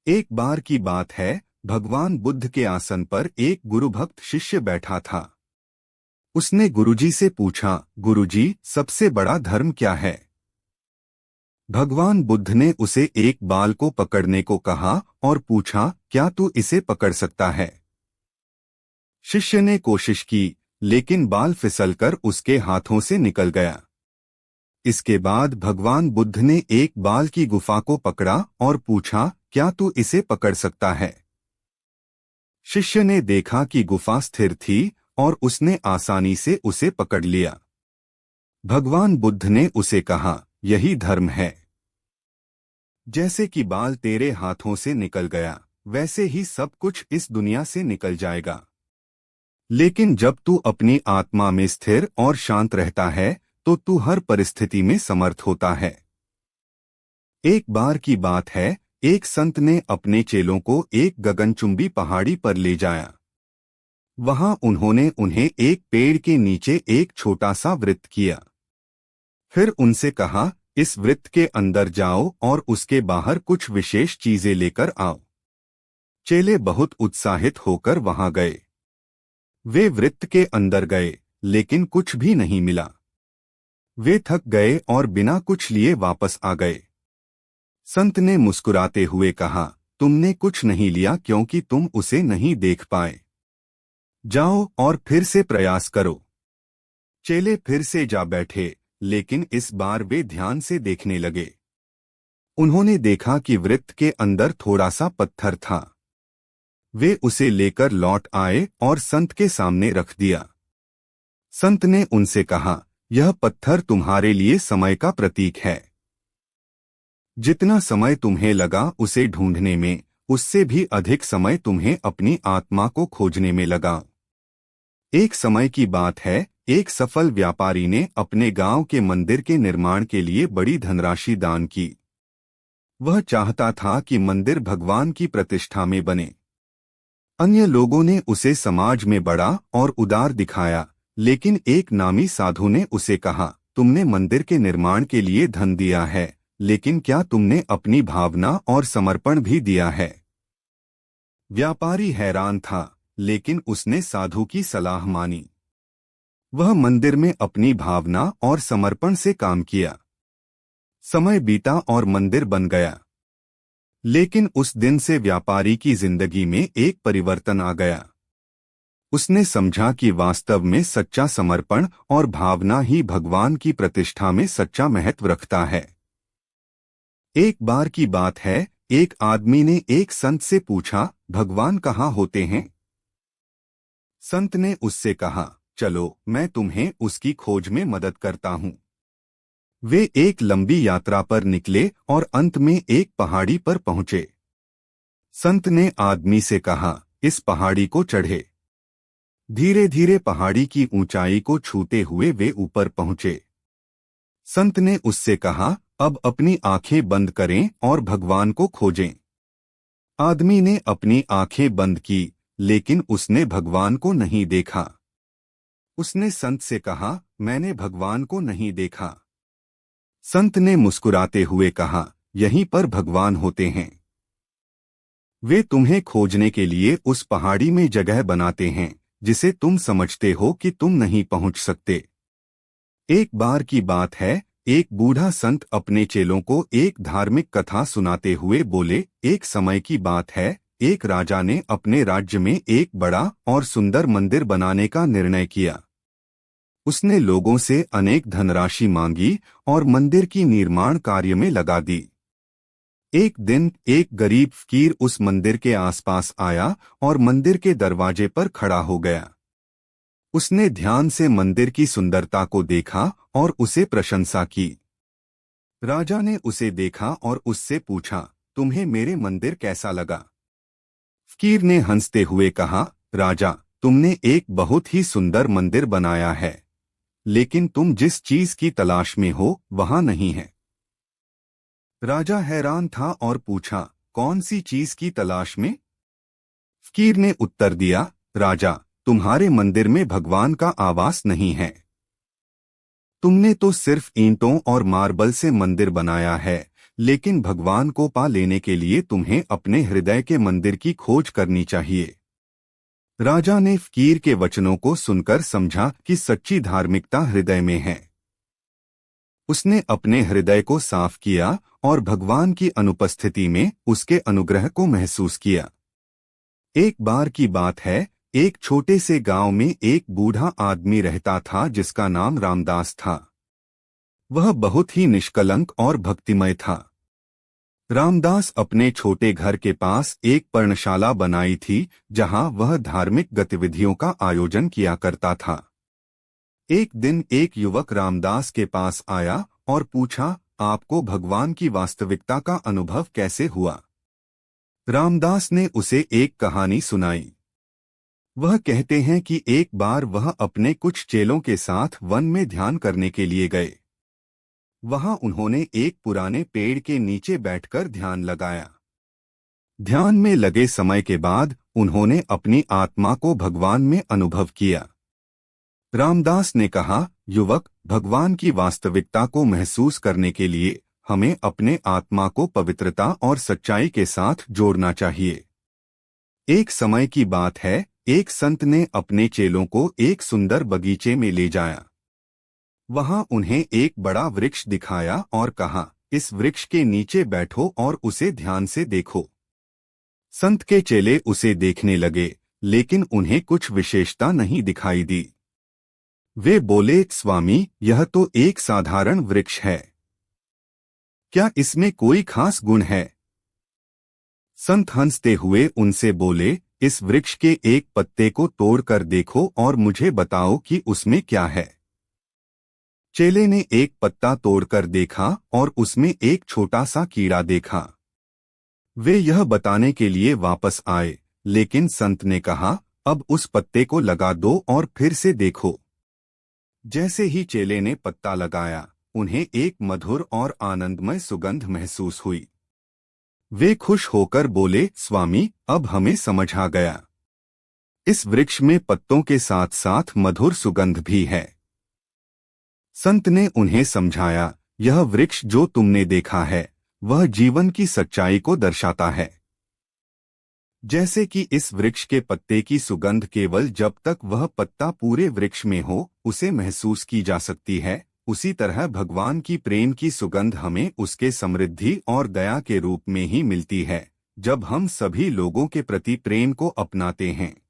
एक बार की बात है, भगवान बुद्ध के आसन पर एक गुरुभक्त शिष्य बैठा था। उसने गुरुजी से पूछा, गुरुजी, सबसे बड़ा धर्म क्या है? भगवान बुद्ध ने उसे एक बाल को पकड़ने को कहा और पूछा, क्या तू इसे पकड़ सकता है? शिष्य ने कोशिश की, लेकिन बाल फिसलकर उसके हाथों से निकल गया। इसके बाद भगवान बुद्ध ने एक बाल की गुफा को पकड़ा और पूछा, क्या तू इसे पकड़ सकता है? शिष्य ने देखा कि गुफा स्थिर थी और उसने आसानी से उसे पकड़ लिया। भगवान बुद्ध ने उसे कहा, यही धर्म है। जैसे कि बाल तेरे हाथों से निकल गया, वैसे ही सब कुछ इस दुनिया से निकल जाएगा। लेकिन जब तू अपनी आत्मा में स्थिर और शांत रहता है, तो तू हर परिस्थिति में समर्थ होता है। एक बार की बात है, एक संत ने अपने चेलों को एक गगनचुंबी पहाड़ी पर ले जाया। वहां उन्होंने उन्हें एक पेड़ के नीचे एक छोटा सा वृत्त किया। फिर उनसे कहा, इस वृत्त के अंदर जाओ और उसके बाहर कुछ विशेष चीजें लेकर आओ। चेले बहुत उत्साहित होकर वहां गए। वे वृत्त के अंदर गए, लेकिन कुछ भी नहीं मिला। वे थक गए और बिना कुछ लिए वापस आ गए। संत ने मुस्कुराते हुए कहा, तुमने कुछ नहीं लिया क्योंकि तुम उसे नहीं देख पाए। जाओ और फिर से प्रयास करो। चेले फिर से जा बैठे, लेकिन इस बार वे ध्यान से देखने लगे। उन्होंने देखा कि वृत्त के अंदर थोड़ा सा पत्थर था। वे उसे लेकर लौट आए और संत के सामने रख दिया। संत ने उनसे कहा, यह पत्थर तुम्हारे लिए समय का प्रतीक है। जितना समय तुम्हें लगा उसे ढूंढने में, उससे भी अधिक समय तुम्हें अपनी आत्मा को खोजने में लगा। एक समय की बात है, एक सफल व्यापारी ने अपने गांव के मंदिर के निर्माण के लिए बड़ी धनराशि दान की। वह चाहता था कि मंदिर भगवान की प्रतिष्ठा में बने। अन्य लोगों ने उसे समाज में बड़ा और उदार दिखाया, लेकिन एक नामी साधु ने उसे कहा, तुमने मंदिर के निर्माण के लिए धन दिया है, लेकिन क्या तुमने अपनी भावना और समर्पण भी दिया है? व्यापारी हैरान था, लेकिन उसने साधु की सलाह मानी। वह मंदिर में अपनी भावना और समर्पण से काम किया। समय बीता और मंदिर बन गया। लेकिन उस दिन से व्यापारी की जिंदगी में एक परिवर्तन आ गया। उसने समझा कि वास्तव में सच्चा समर्पण और भावना ही भगवान की प्रतिष्ठा में सच्चा महत्व रखता है। एक बार की बात है, एक आदमी ने एक संत से पूछा, भगवान कहाँ होते हैं? संत ने उससे कहा, चलो मैं तुम्हें उसकी खोज में मदद करता हूँ। वे एक लंबी यात्रा पर निकले और अंत में एक पहाड़ी पर पहुंचे। संत ने आदमी से कहा, इस पहाड़ी को चढ़े। धीरे धीरे पहाड़ी की ऊंचाई को छूते हुए वे ऊपर पहुंचे। संत ने उससे कहा, अब अपनी आंखें बंद करें और भगवान को खोजें। आदमी ने अपनी आंखें बंद की, लेकिन उसने भगवान को नहीं देखा। उसने संत से कहा, मैंने भगवान को नहीं देखा। संत ने मुस्कुराते हुए कहा, यहीं पर भगवान होते हैं। वे तुम्हें खोजने के लिए उस पहाड़ी में जगह बनाते हैं, जिसे तुम समझते हो कि तुम नहीं पहुंच सकते। एक बार की बात है, एक बूढ़ा संत अपने चेलों को एक धार्मिक कथा सुनाते हुए बोले, एक समय की बात है, एक राजा ने अपने राज्य में एक बड़ा और सुंदर मंदिर बनाने का निर्णय किया। उसने लोगों से अनेक धनराशि मांगी और मंदिर की निर्माण कार्य में लगा दी। एक दिन एक गरीब फकीर उस मंदिर के आसपास आया और मंदिर के दरवाजे पर खड़ा हो गया। उसने ध्यान से मंदिर की सुंदरता को देखा और उसे प्रशंसा की। राजा ने उसे देखा और उससे पूछा, तुम्हें मेरे मंदिर कैसा लगा? फकीर ने हंसते हुए कहा, राजा, तुमने एक बहुत ही सुंदर मंदिर बनाया है, लेकिन तुम जिस चीज की तलाश में हो वहां नहीं है। राजा हैरान था और पूछा, कौन सी चीज की तलाश में? फकीर ने उत्तर दिया, राजा, तुम्हारे मंदिर में भगवान का आवास नहीं है। तुमने तो सिर्फ ईंटों और मार्बल से मंदिर बनाया है, लेकिन भगवान को पा लेने के लिए तुम्हें अपने हृदय के मंदिर की खोज करनी चाहिए। राजा ने फकीर के वचनों को सुनकर समझा कि सच्ची धार्मिकता हृदय में है। उसने अपने हृदय को साफ किया और भगवान की अनुपस्थिति में उसके अनुग्रह को महसूस किया। एक बार की बात है, एक छोटे से गांव में एक बूढ़ा आदमी रहता था जिसका नाम रामदास था। वह बहुत ही निष्कलंक और भक्तिमय था। रामदास अपने छोटे घर के पास एक पर्णशाला बनाई थी जहां वह धार्मिक गतिविधियों का आयोजन किया करता था। एक दिन एक युवक रामदास के पास आया और पूछा, आपको भगवान की वास्तविकता का अनुभव कैसे हुआ? रामदास ने उसे एक कहानी सुनाई। वह कहते हैं कि एक बार वह अपने कुछ चेलों के साथ वन में ध्यान करने के लिए गए। वहां उन्होंने एक पुराने पेड़ के नीचे बैठकर ध्यान लगाया। ध्यान में लगे समय के बाद उन्होंने अपनी आत्मा को भगवान में अनुभव किया। रामदास ने कहा, युवक, भगवान की वास्तविकता को महसूस करने के लिए हमें अपने आत्मा को पवित्रता और सच्चाई के साथ जोड़ना चाहिए। एक समय की बात है, एक संत ने अपने चेलों को एक सुंदर बगीचे में ले जाया। वहां उन्हें एक बड़ा वृक्ष दिखाया और कहा, इस वृक्ष के नीचे बैठो और उसे ध्यान से देखो। संत के चेले उसे देखने लगे, लेकिन उन्हें कुछ विशेषता नहीं दिखाई दी। वे बोले, स्वामी, यह तो एक साधारण वृक्ष है, क्या इसमें कोई खास गुण है? संत हंसते हुए उनसे बोले, इस वृक्ष के एक पत्ते को तोड़कर देखो और मुझे बताओ कि उसमें क्या है। चेले ने एक पत्ता तोड़कर देखा और उसमें एक छोटा सा कीड़ा देखा। वे यह बताने के लिए वापस आए, लेकिन संत ने कहा, अब उस पत्ते को लगा दो और फिर से देखो। जैसे ही चेले ने पत्ता लगाया, उन्हें एक मधुर और आनंदमय सुगंध महसूस हुई। वे खुश होकर बोले, स्वामी, अब हमें समझ आ गया। इस वृक्ष में पत्तों के साथ साथ मधुर सुगंध भी है। संत ने उन्हें समझाया, यह वृक्ष जो तुमने देखा है वह जीवन की सच्चाई को दर्शाता है। जैसे कि इस वृक्ष के पत्ते की सुगंध केवल जब तक वह पत्ता पूरे वृक्ष में हो उसे महसूस की जा सकती है, उसी तरह भगवान की प्रेम की सुगंध हमें उसके समृद्धि और दया के रूप में ही मिलती है, जब हम सभी लोगों के प्रति प्रेम को अपनाते हैं।